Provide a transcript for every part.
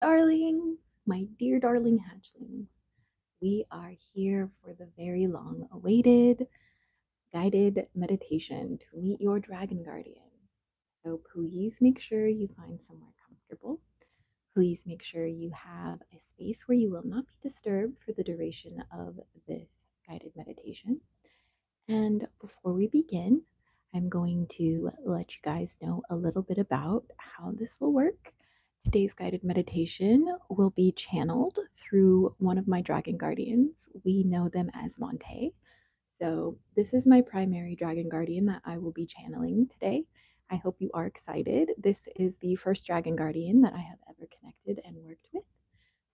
Darlings, my dear darling hatchlings, we are here for the very long awaited guided meditation to meet your dragon guardian. So please make sure you find somewhere comfortable. Please make sure you have a space where you will not be disturbed for the duration of this guided meditation. And before we begin, I'm going to let you guys know a little bit about how this will work. Today's guided meditation will be channeled through one of my dragon guardians. We know them as Monte. So, this is my primary dragon guardian that I will be channeling today. I hope you are excited. This is the first dragon guardian that I have ever connected and worked with.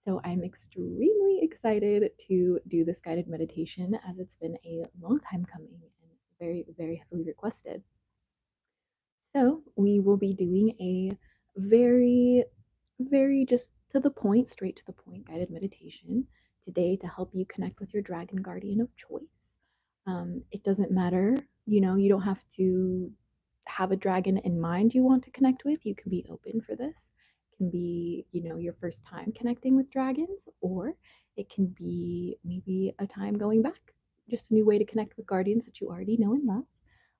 So I'm extremely excited to do this guided meditation as it's been a long time coming and very, very heavily requested. So we will be doing a very, very just to the point, straight to the point guided meditation today to help you connect with your dragon guardian of choice. It doesn't matter, you don't have to have a dragon in mind you want to connect with. You can be open for this. It can be, your first time connecting with dragons, or it can be maybe a time going back, just a new way to connect with guardians that you already know and love.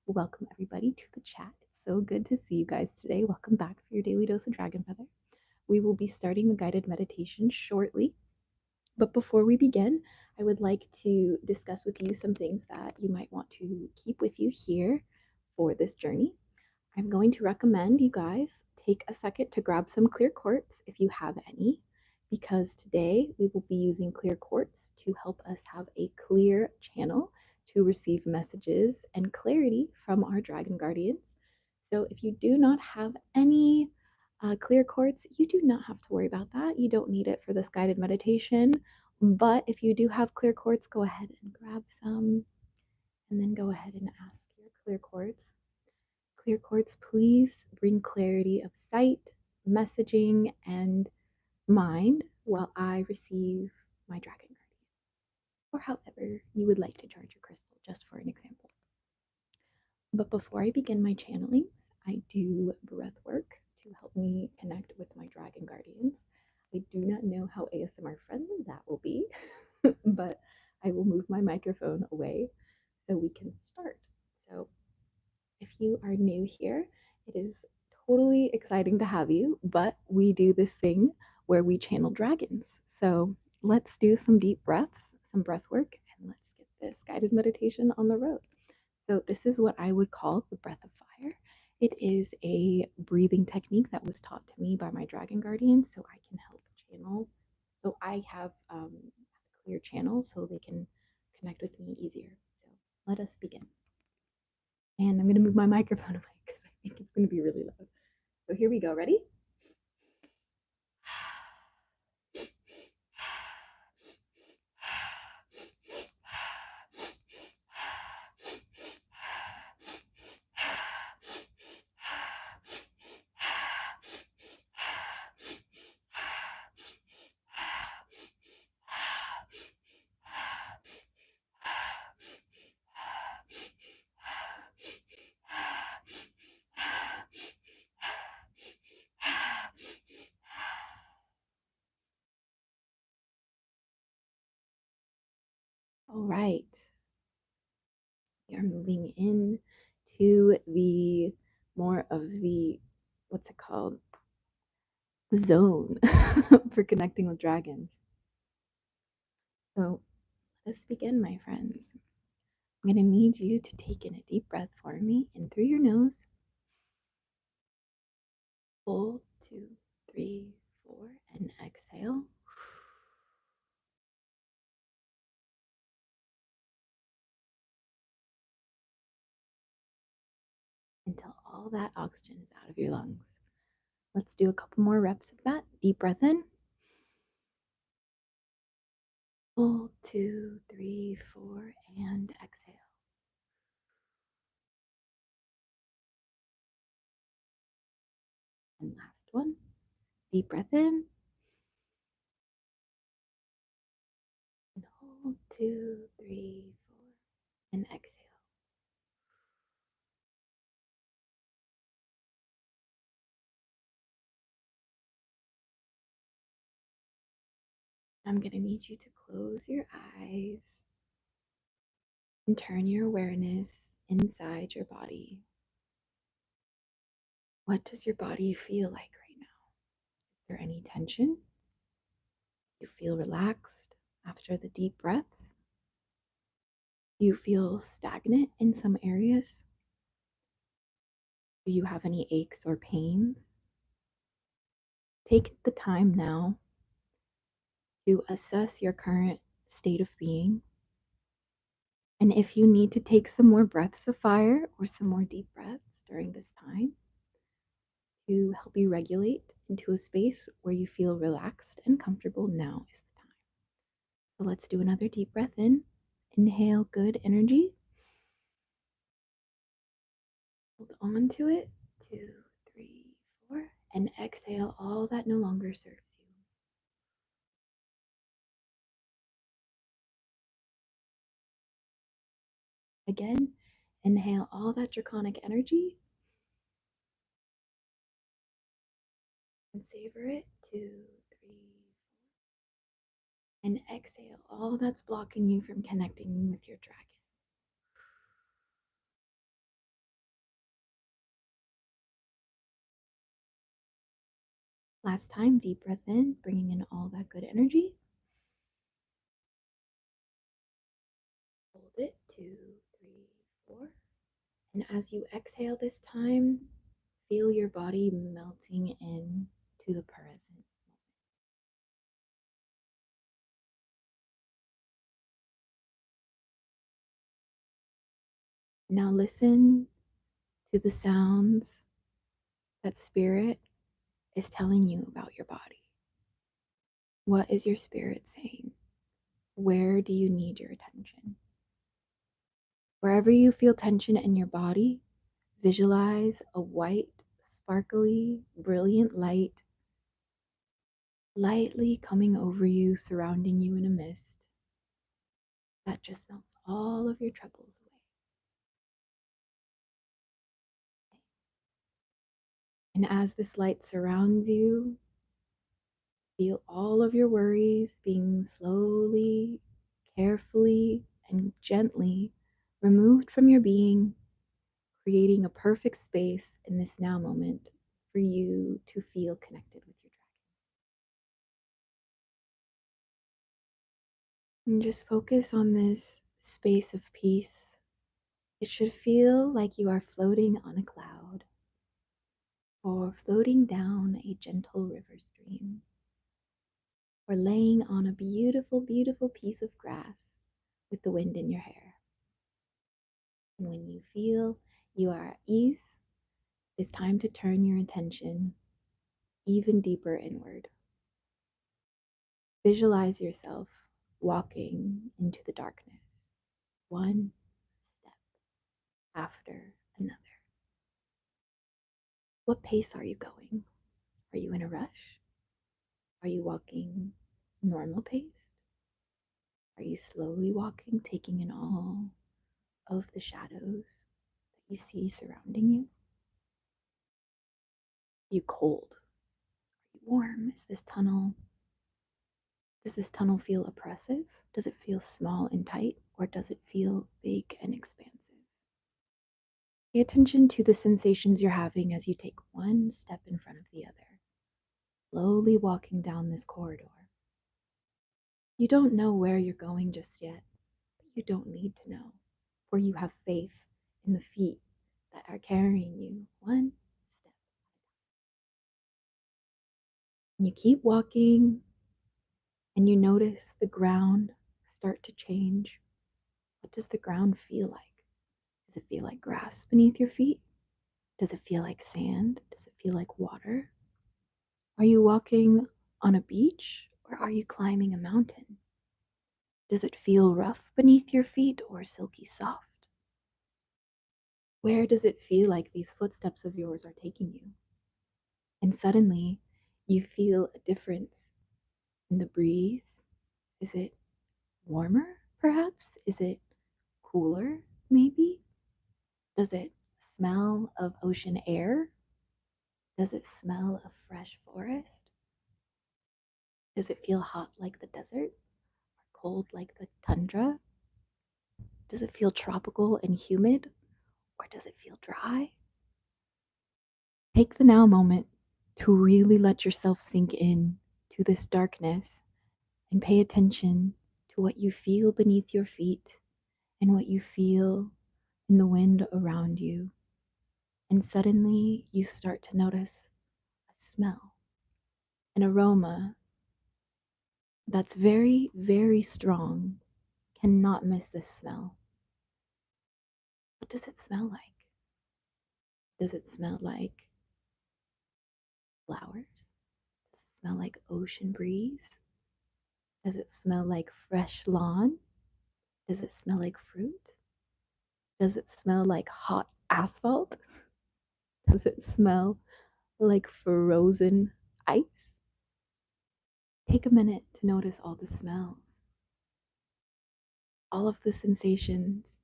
Welcome, everybody, to the chat. It's so good to see you guys today. Welcome back for your daily dose of Dragon Feather. We will be starting the guided meditation shortly. But before we begin, I would like to discuss with you some things that you might want to keep with you here for this journey. I'm going to recommend you guys take a second to grab some clear quartz if you have any, because today we will be using clear quartz to help us have a clear channel to receive messages and clarity from our dragon guardians. So if you do not have any clear quartz, you do not have to worry about that. You don't need it for this guided meditation. But if you do have clear quartz, go ahead and grab some and then go ahead and ask your clear quartz. Clear quartz, please bring clarity of sight, messaging, and mind while I receive my dragon guardian, or however you would like to charge your crystal, just for an example. But before I begin my channelings, I do breath work to help me connect with my dragon guardians. I do not know how ASMR friendly that will be, but I will move my microphone away so we can start. So, if you are new here, it is totally exciting to have you, but we do this thing where we channel dragons. So, let's do some deep breaths, some breath work, and let's get this guided meditation on the road. So, this is what I would call the breath of fire. It is a breathing technique that was taught to me by my dragon guardian so I can help channel. So, I have a clear channel so they can connect with me easier. So, let us begin. And I'm going to move my microphone away because I think it's going to be really loud. So, here we go. Ready? All right. We are moving in to the more of the, what's it called? The zone for connecting with dragons. So, let's begin, my friends. I'm going to need you to take in a deep breath for me in through your nose. Hold, 2, 3, 4, and exhale. Until all that oxygen is out of your lungs. Let's do a couple more reps of that. Deep breath in. Hold, 2, 3, 4, and exhale. And last one. Deep breath in. And hold, 2, 3, 4, and exhale. I'm going to need you to close your eyes and turn your awareness inside your body. What does your body feel like right now? Is there any tension? You feel relaxed after the deep breaths? You feel stagnant in some areas? Do you have any aches or pains? Take the time now to assess your current state of being. And if you need to take some more breaths of fire or some more deep breaths during this time to help you regulate into a space where you feel relaxed and comfortable, now is the time. So let's do another deep breath in. Inhale good energy. Hold on to it. 2, 3, 4. And exhale all that no longer serves you. Again, inhale all that draconic energy and savor it. 2, 3, and exhale all that's blocking you from connecting with your dragon. Last time, deep breath in, bringing in all that good energy. Hold it. 2, 3, 4. And as you exhale this time, feel your body melting in to the present. Now listen to the sounds that spirit is telling you about your body. What is your spirit saying? Where do you need your attention? Wherever you feel tension in your body, visualize a white, sparkly, brilliant light lightly coming over you, surrounding you in a mist that just melts all of your troubles away. And as this light surrounds you, feel all of your worries being slowly, carefully, and gently removed from your being, creating a perfect space in this now moment for you to feel connected with your dragon. And just focus on this space of peace. It should feel like you are floating on a cloud or floating down a gentle river stream, or laying on a beautiful, beautiful piece of grass with the wind in your hair. And when you feel you are at ease, it's time to turn your attention even deeper inward. Visualize yourself walking into the darkness, one step after another. What pace are you going? Are you in a rush? Are you walking normal pace? Are you slowly walking, taking in all of the shadows that you see surrounding you? Are you cold? Are you warm? Does this tunnel feel oppressive? Does it feel small and tight? Or does it feel big and expansive? Pay attention to the sensations you're having as you take one step in front of the other, slowly walking down this corridor. You don't know where you're going just yet, but you don't need to know, for you have faith in the feet that are carrying you one step. And you keep walking, and you notice the ground start to change. What does the ground feel like? Does it feel like grass beneath your feet? Does it feel like sand? Does it feel like water? Are you walking on a beach or are you climbing a mountain? Does it feel rough beneath your feet or silky soft? Where does it feel like these footsteps of yours are taking you? And suddenly you feel a difference in the breeze. Is it warmer, perhaps? Is it cooler, maybe? Does it smell of ocean air? Does it smell of fresh forest? Does it feel hot like the desert or cold like the tundra? Does it feel tropical and humid or does it feel dry? Take the now moment to really let yourself sink in to this darkness and pay attention to what you feel beneath your feet and what you feel in the wind around you. And suddenly you start to notice a smell, an aroma that's very, very strong. Cannot miss this smell. What does it smell like? Does it smell like flowers? Does it smell like ocean breeze? Does it smell like fresh lawn? Does it smell like fruit? Does it smell like hot asphalt? Does it smell like frozen ice? Take a minute to notice all the smells, all of the sensations,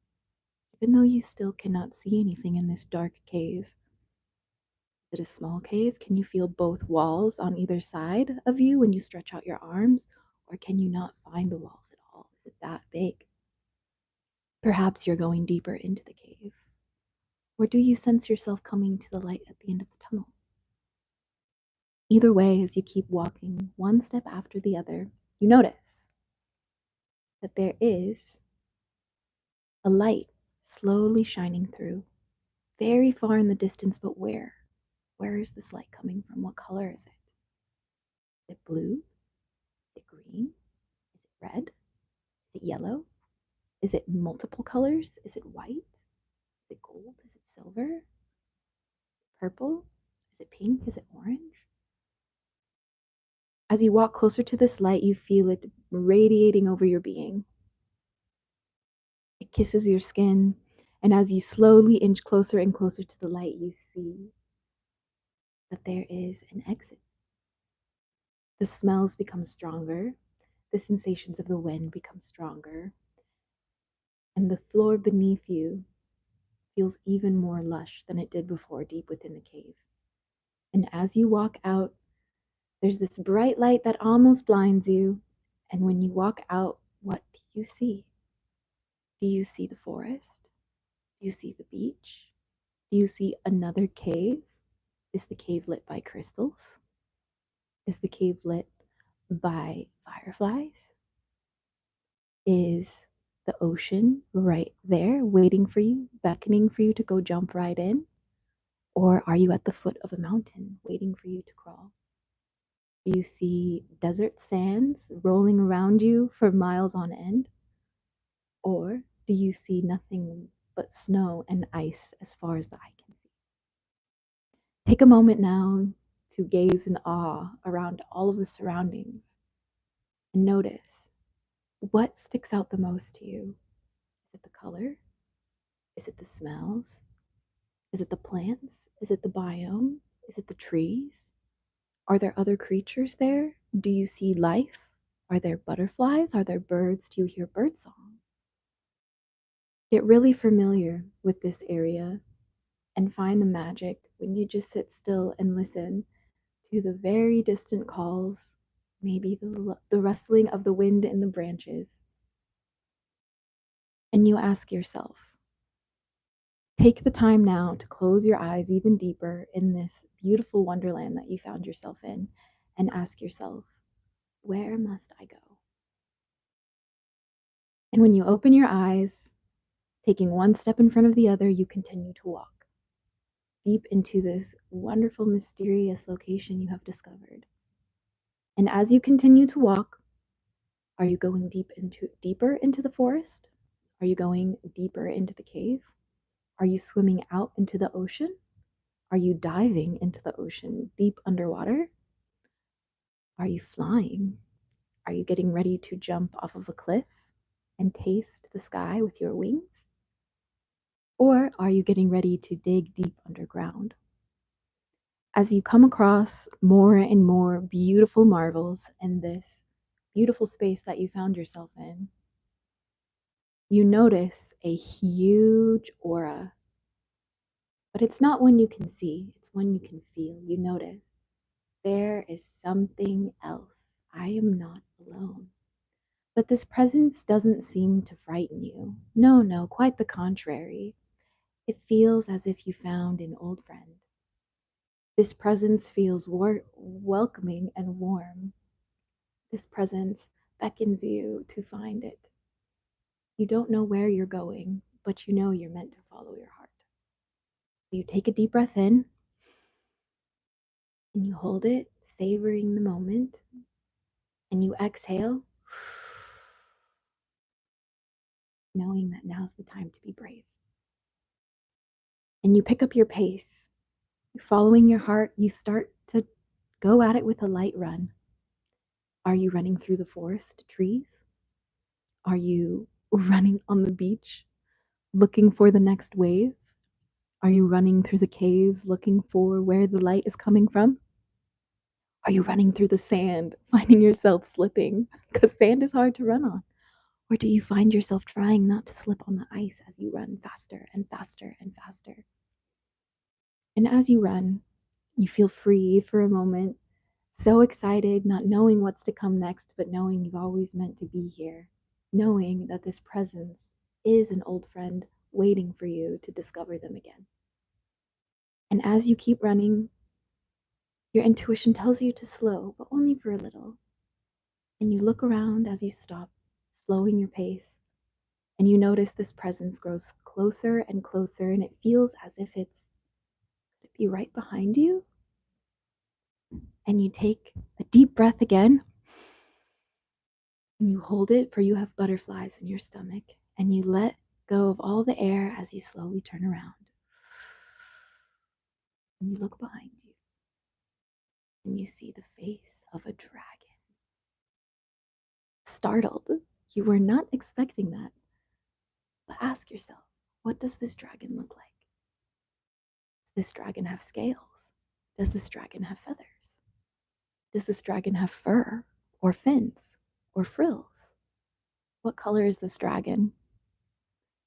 even though you still cannot see anything in this dark cave. Is it a small cave? Can you feel both walls on either side of you when you stretch out your arms? Or can you not find the walls at all? Is it that big? Perhaps you're going deeper into the cave. Or do you sense yourself coming to the light at the end of the tunnel? Either way, as you keep walking one step after the other, you notice that there is a light slowly shining through, very far in the distance, but where? Where is this light coming from? What color is it? Is it blue? Is it green? Is it red? Is it yellow? Is it multiple colors? Is it white? Is it gold? Is it silver? Is it purple? Is it pink? Is it orange? As you walk closer to this light, you feel it radiating over your being. It kisses your skin, and as you slowly inch closer and closer to the light, you see that there is an exit. The smells become stronger, the sensations of the wind become stronger, and the floor beneath you feels even more lush than it did before deep within the cave. And as you walk out, there's this bright light that almost blinds you. And when you walk out, what do you see? Do you see the forest? Do you see the beach? Do you see another cave? Is the cave lit by crystals? Is the cave lit by fireflies? Is the ocean right there waiting for you, beckoning for you to go jump right in? Or are you at the foot of a mountain waiting for you to crawl? Do you see desert sands rolling around you for miles on end? Or do you see nothing but snow and ice as far as the eye can see? Take a moment now to gaze in awe around all of the surroundings and notice what sticks out the most to you. Is it the color? Is it the smells? Is it the plants? Is it the biome? Is it the trees? Are there other creatures there? Do you see life? Are there butterflies? Are there birds? Do you hear birdsong? Get really familiar with this area and find the magic when you just sit still and listen to the very distant calls, maybe the rustling of the wind in the branches. And you ask yourself, take the time now to close your eyes even deeper in this beautiful wonderland that you found yourself in and ask yourself, where must I go? And when you open your eyes, taking one step in front of the other, you continue to walk deep into this wonderful, mysterious location you have discovered. And as you continue to walk, are you going deeper into the forest? Are you going deeper into the cave? Are you swimming out into the ocean? Are you diving into the ocean deep underwater? Are you flying? Are you getting ready to jump off of a cliff and taste the sky with your wings? Or are you getting ready to dig deep underground? As you come across more and more beautiful marvels in this beautiful space that you found yourself in, you notice a huge aura. But it's not one you can see, it's one you can feel. You notice there is something else I am not alone. But this presence doesn't seem to frighten you. No, no, quite the contrary. It feels as if you found an old friend. This presence feels welcoming and warm. This presence beckons you to find it. You don't know where you're going, but you know you're meant to follow your heart. You take a deep breath in and you hold it, savoring the moment, and you exhale, knowing that now's the time to be brave. And you pick up your pace. You're following your heart, you start to go at it with a light run. Are you running through the forest trees? Are you running on the beach, looking for the next wave? Are you running through the caves, looking for where the light is coming from? Are you running through the sand, finding yourself slipping? Because sand is hard to run on. Or do you find yourself trying not to slip on the ice as you run faster and faster and faster? And as you run, you feel free for a moment, so excited, not knowing what's to come next, but knowing you've always meant to be here, knowing that this presence is an old friend waiting for you to discover them again. And as you keep running, your intuition tells you to slow, but only for a little. And you look around as you stop, slowing your pace, and you notice this presence grows closer and closer, and it feels as if it's could it be right behind you? And you take a deep breath again, and you hold it, for you have butterflies in your stomach, and you let go of all the air as you slowly turn around. And you look behind you, and you see the face of a dragon. Startled, you were not expecting that. But ask yourself, what does this dragon look like? Does this dragon have scales? Does this dragon have feathers? Does this dragon have fur or fins or frills? What color is this dragon?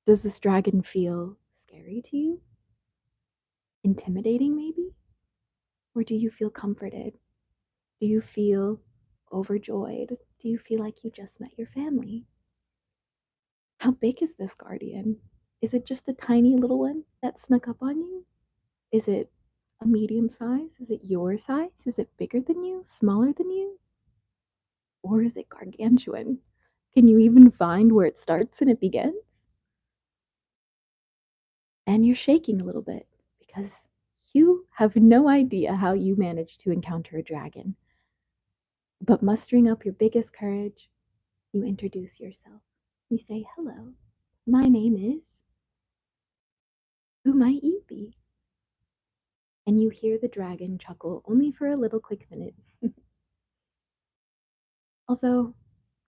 Does this dragon feel scary to you? Intimidating, maybe? Or do you feel comforted? Do you feel overjoyed? Do you feel like you just met your family? How big is this guardian? Is it just a tiny little one that snuck up on you? Is it a medium size? Is it your size? Is it bigger than you? Smaller than you? Or is it gargantuan? Can you even find where it starts and it begins? And you're shaking a little bit because you have no idea how you managed to encounter a dragon. But mustering up your biggest courage, you introduce yourself. You say, "Hello, my name is. Who might you be?" And you hear the dragon chuckle only for a little quick minute. Although,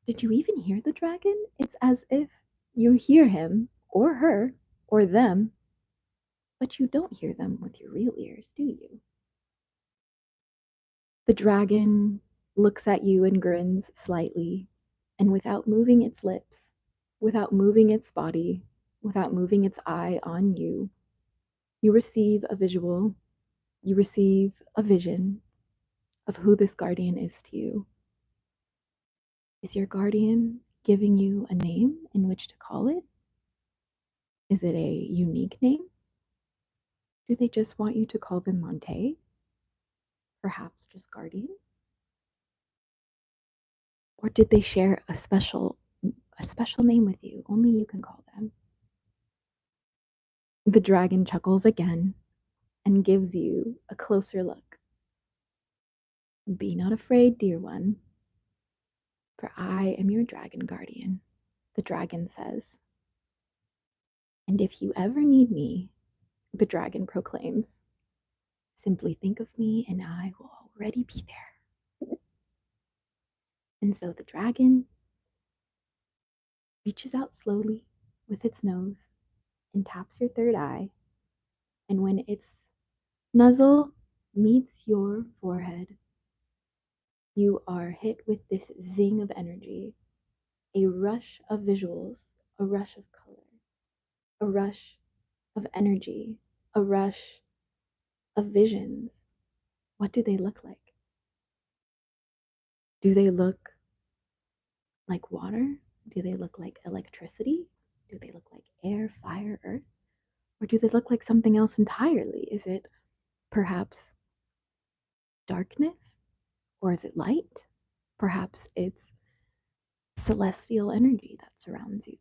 did you even hear the dragon? It's as if you hear him, or her, or them, but you don't hear them with your real ears, do you? The dragon looks at you and grins slightly, and without moving its lips, without moving its body, without moving its eye on you, you receive a visual, you receive a vision of who this guardian is to you. Is your guardian giving you a name in which to call it? Is it a unique name? Do they just want you to call them Monte? Perhaps just Guardian? Or did they share a special name with you only you can call them? The dragon chuckles again and gives you a closer look. Be not afraid, dear one, for I am your dragon guardian, the dragon says. And if you ever need me, the dragon proclaims, simply think of me and I will already be there. And so the dragon reaches out slowly with its nose and taps your third eye. And when its nuzzle meets your forehead, you are hit with this zing of energy, a rush of visuals, a rush of color, a rush of energy, a rush of visions. What do they look like? Do they look like water? Do they look like electricity? Do they look like air, fire, earth? Or do they look like something else entirely? Is it perhaps darkness? Or is it light? Perhaps it's celestial energy that surrounds you.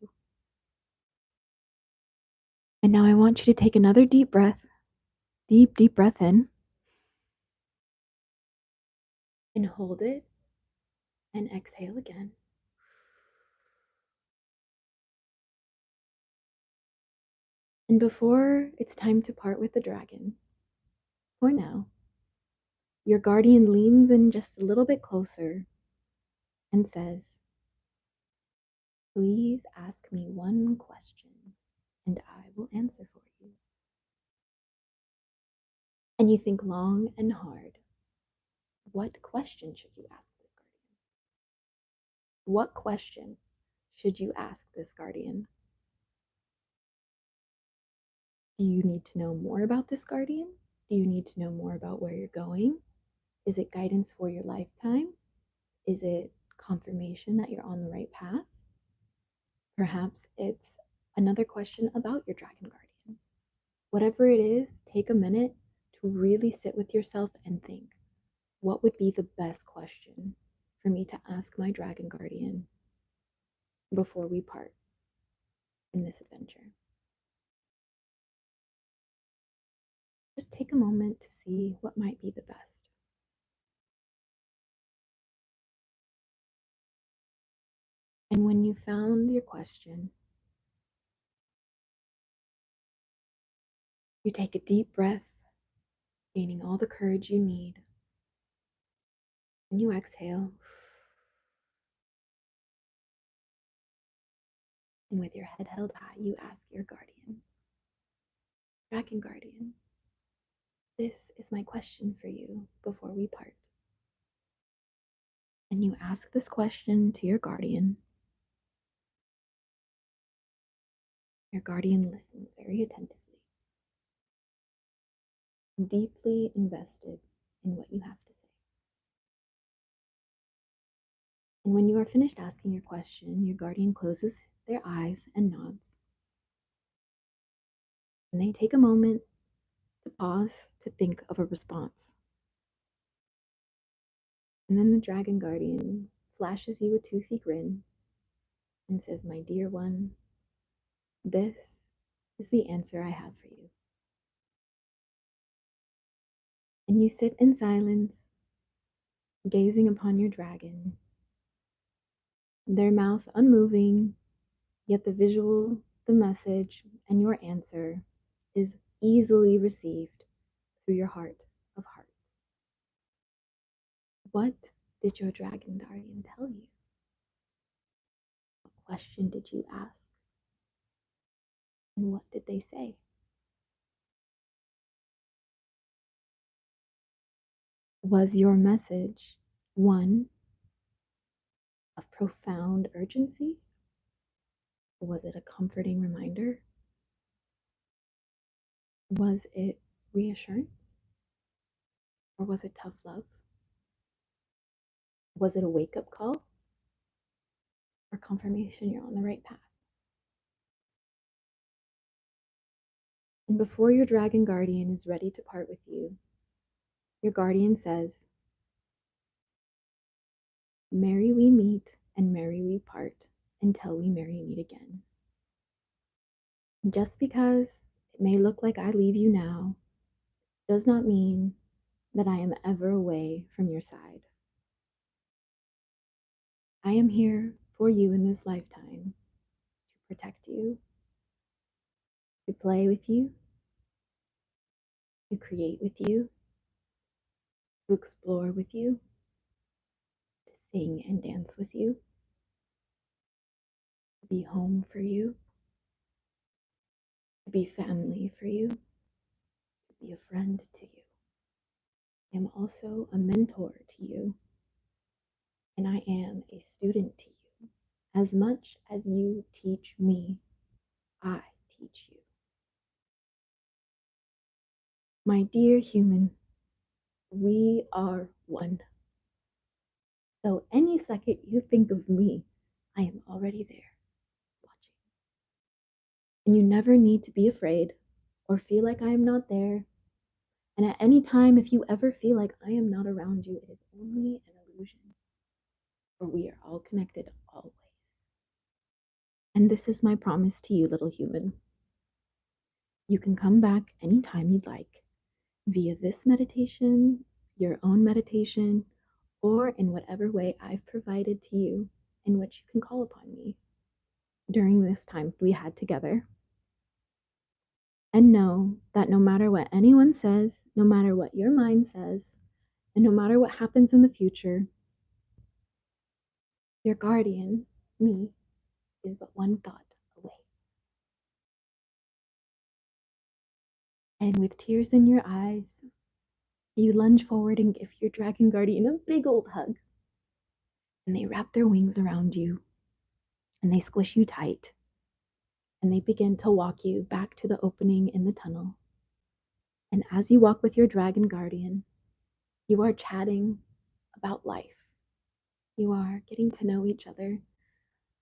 And now I want you to take another deep breath, deep breath in, and hold it and exhale again. And before it's time to part with the dragon, for now, your guardian leans in just a little bit closer and says, "Please ask me one question and I will answer for you." And you think long and hard. What question should you ask this guardian? What question should you ask this guardian? Do you need to know more about this guardian? Do you need to know more about where you're going? Is it guidance for your lifetime? Is it confirmation that you're on the right path? Perhaps it's another question about your dragon guardian. Whatever it is, take a minute to really sit with yourself and think, what would be the best question for me to ask my dragon guardian before we part in this adventure? Just take a moment to see what might be the best. And when you found your question, you take a deep breath, gaining all the courage you need, and you exhale. And with your head held high, you ask your guardian, "Dragon guardian, this is my question for you before we part." And you ask this question to your guardian. Your guardian listens very attentively, deeply invested in what you have to say. And when you are finished asking your question, your guardian closes their eyes and nods. And they take a moment to pause to think of a response. And then the dragon guardian flashes you a toothy grin and says, "My dear one, this is the answer I have for you." And you sit in silence, gazing upon your dragon, their mouth unmoving, yet the visual, the message, and your answer is easily received through your heart of hearts. What did your dragon guardian tell you? What question did you ask? And what did they say? Was your message one of profound urgency? Or was it a comforting reminder? Was it reassurance? Or was it tough love? Was it a wake up call? Or confirmation you're on the right path? And before your dragon guardian is ready to part with you, your guardian says, "Merry we meet and merry we part until we merry meet again." Just because it may look like I leave you now does not mean that I am ever away from your side. I am here for you in this lifetime to protect you, to play with you, to create with you, to explore with you, to sing and dance with you, to be home for you, to be family for you, to be a friend to you. I am also a mentor to you, and I am a student to you. As much as you teach me, I teach you. My dear human, we are one. So any second you think of me, I am already there, watching. And you never need to be afraid or feel like I am not there. And at any time, if you ever feel like I am not around you, it is only an illusion, for we are all connected always. And this is my promise to you, little human. You can come back anytime you'd like via this meditation, your own meditation, or in whatever way I've provided to you in which you can call upon me during this time we had together. And know that no matter what anyone says, no matter what your mind says, and no matter what happens in the future, your guardian, me, is but one thought away. And with tears in your eyes, you lunge forward and give your dragon guardian a big old hug. And they wrap their wings around you and they squish you tight. And they begin to walk you back to the opening in the tunnel. And as you walk with your dragon guardian, you are chatting about life. You are getting to know each other,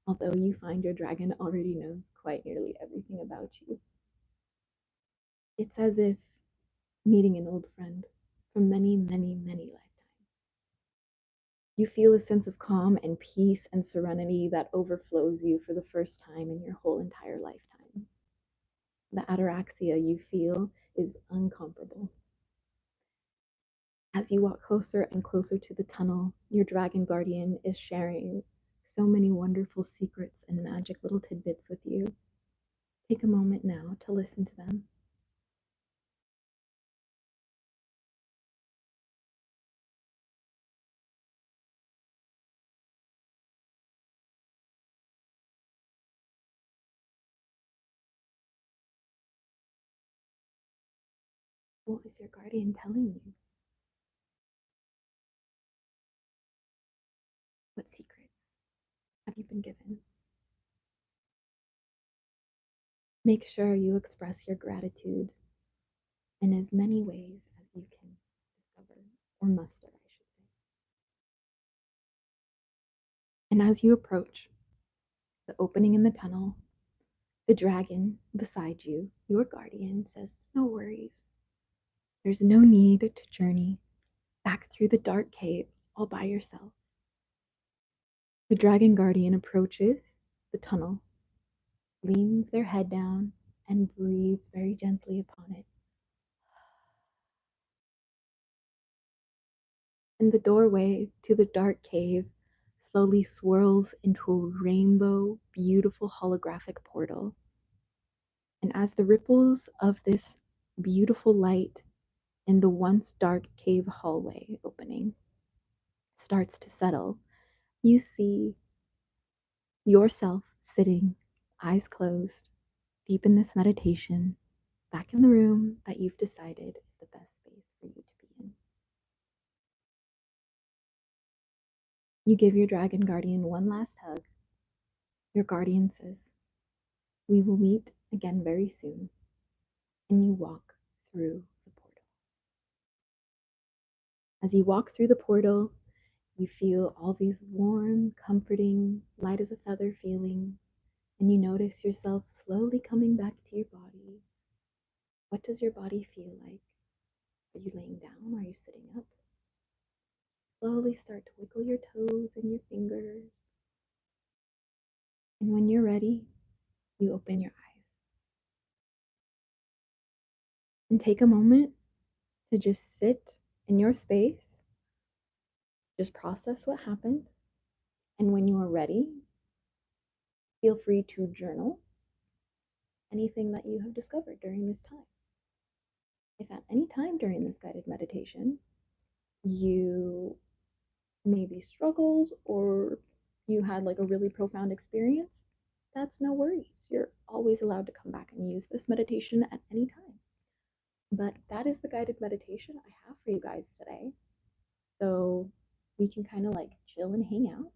although you find your dragon already knows quite nearly everything about you. It's as if meeting an old friend from many, many, many lifetimes. You feel a sense of calm and peace and serenity that overflows you for the first time in your whole entire lifetime. The ataraxia you feel is incomparable. As you walk closer and closer to the tunnel, your dragon guardian is sharing so many wonderful secrets and magic little tidbits with you. Take a moment now to listen to them. What is your guardian telling you? What secrets have you been given? Make sure you express your gratitude in as many ways as you can discover, or muster, I should say. And as you approach the opening in the tunnel, the dragon beside you, your guardian, says, "No worries. There's no need to journey back through the dark cave all by yourself." The dragon guardian approaches the tunnel, leans their head down, and breathes very gently upon it. And the doorway to the dark cave slowly swirls into a rainbow, beautiful holographic portal. And as the ripples of this beautiful light in the once dark cave hallway opening starts to settle, you see yourself sitting, eyes closed, deep in this meditation, back in the room that you've decided is the best space for you to be in. You give your dragon guardian one last hug. Your guardian says, "We will meet again very soon." And you walk through the portal. As you walk through the portal, you feel all these warm, comforting, light as a feather feeling, and you notice yourself slowly coming back to your body. What does your body feel like? Are you laying down? Are you sitting up? Slowly start to wiggle your toes and your fingers. And when you're ready, you open your eyes. And take a moment to just sit in your space, just process what happened. And when you are ready, feel free to journal anything that you have discovered during this time. If at any time during this guided meditation you maybe struggled or you had like a really profound experience, that's no worries. You're always allowed to come back and use this meditation at any time. But that is the guided meditation I have for you guys today. So we can kind of like chill and hang out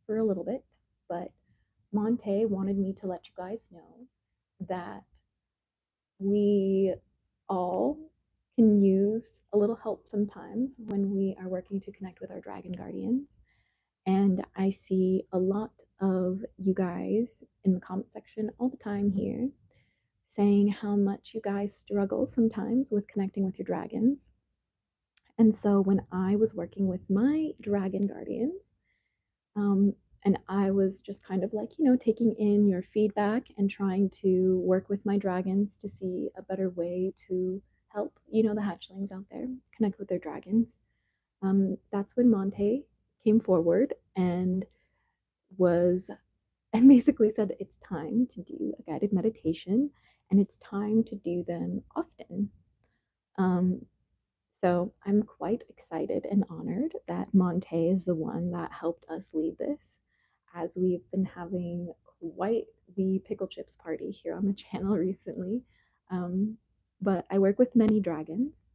for a little bit. But Monte wanted me to let you guys know that we all can use a little help sometimes when we are working to connect with our dragon guardians. And I see a lot of you guys in the comment section all the time here saying how much you guys struggle sometimes with connecting with your dragons. And so when I was working with my dragon guardians, um, and I was just kind of like, taking in your feedback and trying to work with my dragons to see a better way to help, the hatchlings out there connect with their dragons. That's when Monte came forward was and basically said it's time to do a guided meditation and it's time to do them often. Um, so I'm quite excited and honored that Monte is the one that helped us lead this, as we've been having quite the pickle chips party here on the channel recently. Um, but I work with many dragons,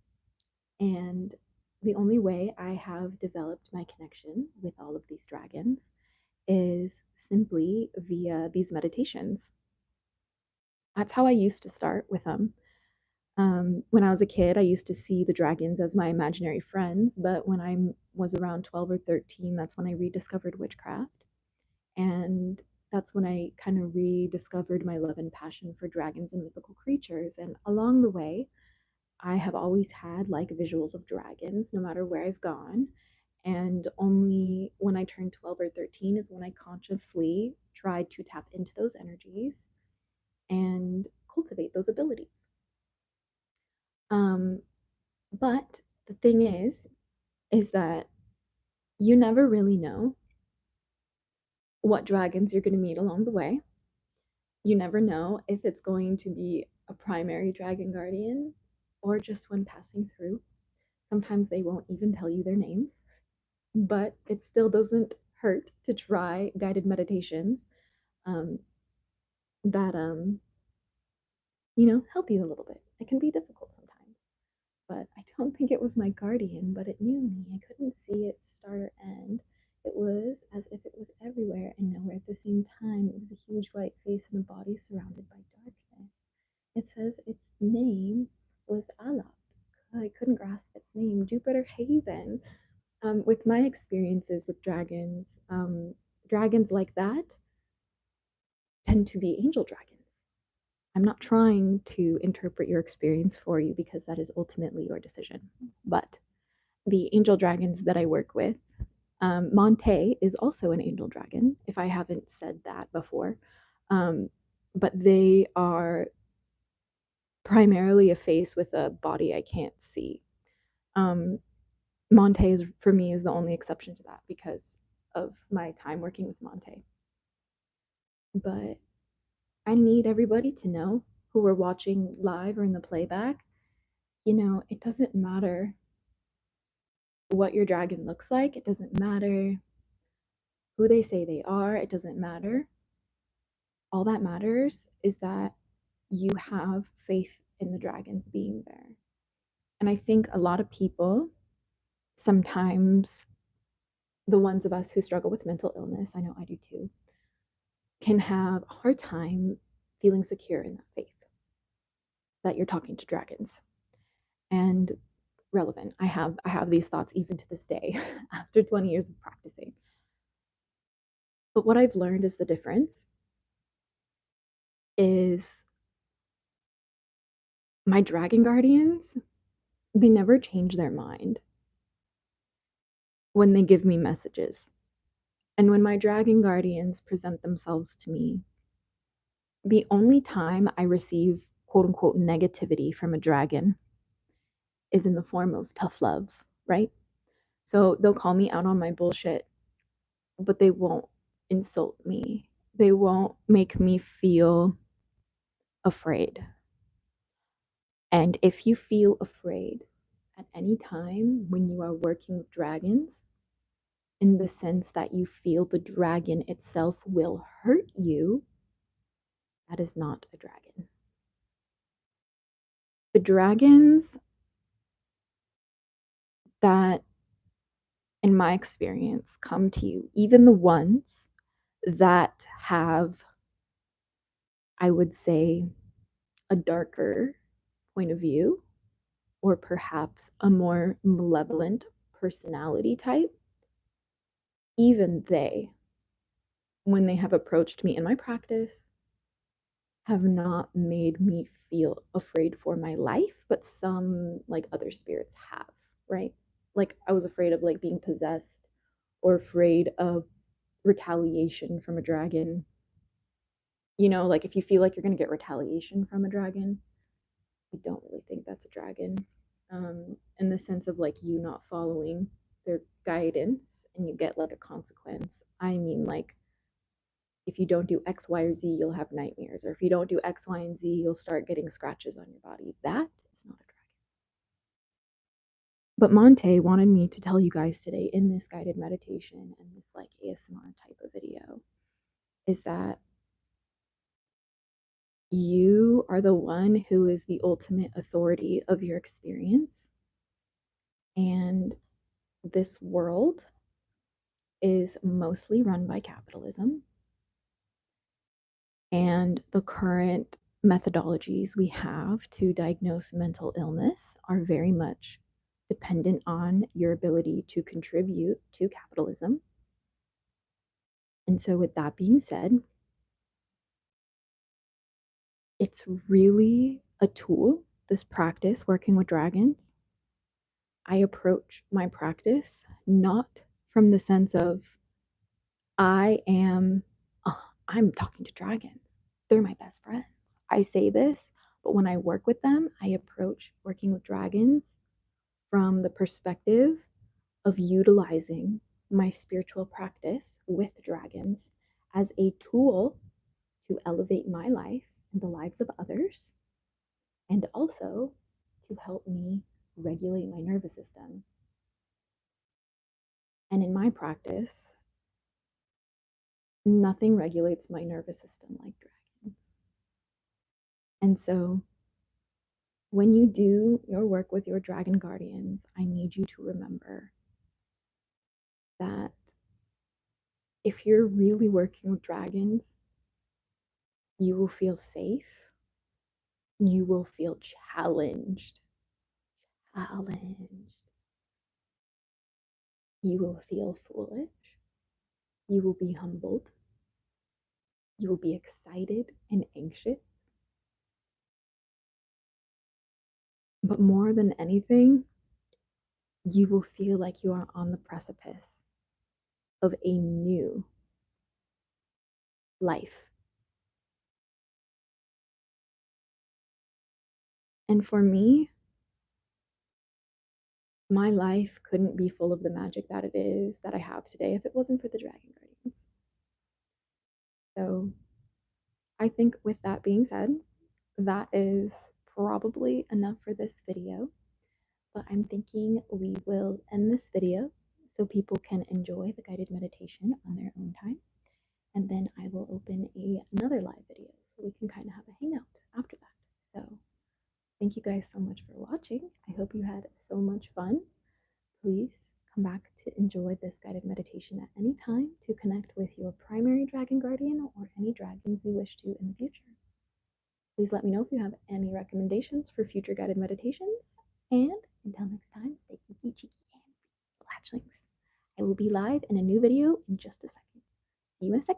and the only way I have developed my connection with all of these dragons is simply via these meditations. That's how I used to start with them. When I was a kid, I used to see the dragons as my imaginary friends, but when I was around 12 or 13, that's when I rediscovered witchcraft. And that's when I kind of rediscovered my love and passion for dragons and mythical creatures. And along the way, I have always had like visuals of dragons no matter where I've gone. And only when I turned 12 or 13 is when I consciously tried to tap into those energies and cultivate those abilities. Um, but the thing is that you never really know what dragons you're going to meet along the way. You never know if it's going to be a primary dragon guardian or just one passing through. Sometimes they won't even tell you their names, but it still doesn't hurt to try guided meditations um, that help you a little bit. It can be difficult sometimes, but I don't think it was my guardian, but it knew me. I couldn't see its start or end. It was as if it was everywhere and nowhere at the same time. It was a huge white face and a body surrounded by darkness. It says its name was Alap. I couldn't grasp its name. Jupiter Haven. With my experiences with dragons, dragons like that tend to be angel dragons. I'm not trying to interpret your experience for you because that is ultimately your decision. But the angel dragons that I work with, Monte is also an angel dragon, if I haven't said that before. But they are primarily a face with a body I can't see. Um, Monte is, for me, is the only exception to that because of my time working with Monte. But I need everybody to know who are watching live or in the playback, it doesn't matter what your dragon looks like. It doesn't matter who they say they are. It doesn't matter. All that matters is that you have faith in the dragons being there. And I think a lot of people, sometimes the ones of us who struggle with mental illness, I know I do too, can have a hard time feeling secure in that faith that you're talking to dragons. And relevant. I have these thoughts even to this day after 20 years of practicing. But what I've learned is the difference is my dragon guardians, they never change their mind when they give me messages. And when my dragon guardians present themselves to me, the only time I receive quote unquote negativity from a dragon is in the form of tough love, right? So they'll call me out on my bullshit, but they won't insult me. They won't make me feel afraid. And if you feel afraid at any time when you are working with dragons, in the sense that you feel the dragon itself will hurt you, that is not a dragon. The dragons that, in my experience, come to you, even the ones that have, I would say, a darker point of view, or perhaps a more malevolent personality type, even they, when they have approached me in my practice, have not made me feel afraid for my life, but some like other spirits have, right? Like I was afraid of like being possessed or afraid of retaliation from a dragon. You know, like if you feel like you're going to get retaliation from a dragon, I don't really think that's a dragon. In the sense of like you not following their guidance and you get like a consequence. I mean, like if you don't do X, Y, or Z, you'll have nightmares. Or if you don't do X, Y, and Z, you'll start getting scratches on your body. That is not a dragon. But Monte wanted me to tell you guys today in this guided meditation and this like ASMR type of video is that you are the one who is the ultimate authority of your experience. And this world is mostly run by capitalism. And the current methodologies we have to diagnose mental illness are very much dependent on your ability to contribute to capitalism. And so, with that being said, it's really a tool, this practice working with dragons. I approach my practice not from the sense of I am, I'm talking to dragons. They're my best friends. I say this, but when I work with them, I approach working with dragons from the perspective of utilizing my spiritual practice with dragons as a tool to elevate my life and the lives of others, and also to help me regulate my nervous system. And in my practice, nothing regulates my nervous system like dragons. And so, when you do your work with your dragon guardians, I need you to remember that if you're really working with dragons, you will feel safe, you will feel challenged, challenged. You will feel foolish, you will be humbled, you will be excited and anxious. But more than anything, you will feel like you are on the precipice of a new life. And for me, my life couldn't be full of the magic that it is that I have today if it wasn't for the Dragon Guardians. So I think with that being said, that is probably enough for this video. But I'm thinking we will end this video so people can enjoy the guided meditation on their own time. And then I will open another live video so we can kind of have a hangout after that. So thank you guys so much for watching. I hope you had so much fun. Please come back to enjoy this guided meditation at any time to connect with your primary dragon guardian or any dragons you wish to in the future. Please let me know if you have any recommendations for future guided meditations. And until next time, stay geeky, cheeky, and hatchlings. I will be live in a new video in just a second. See you in a second.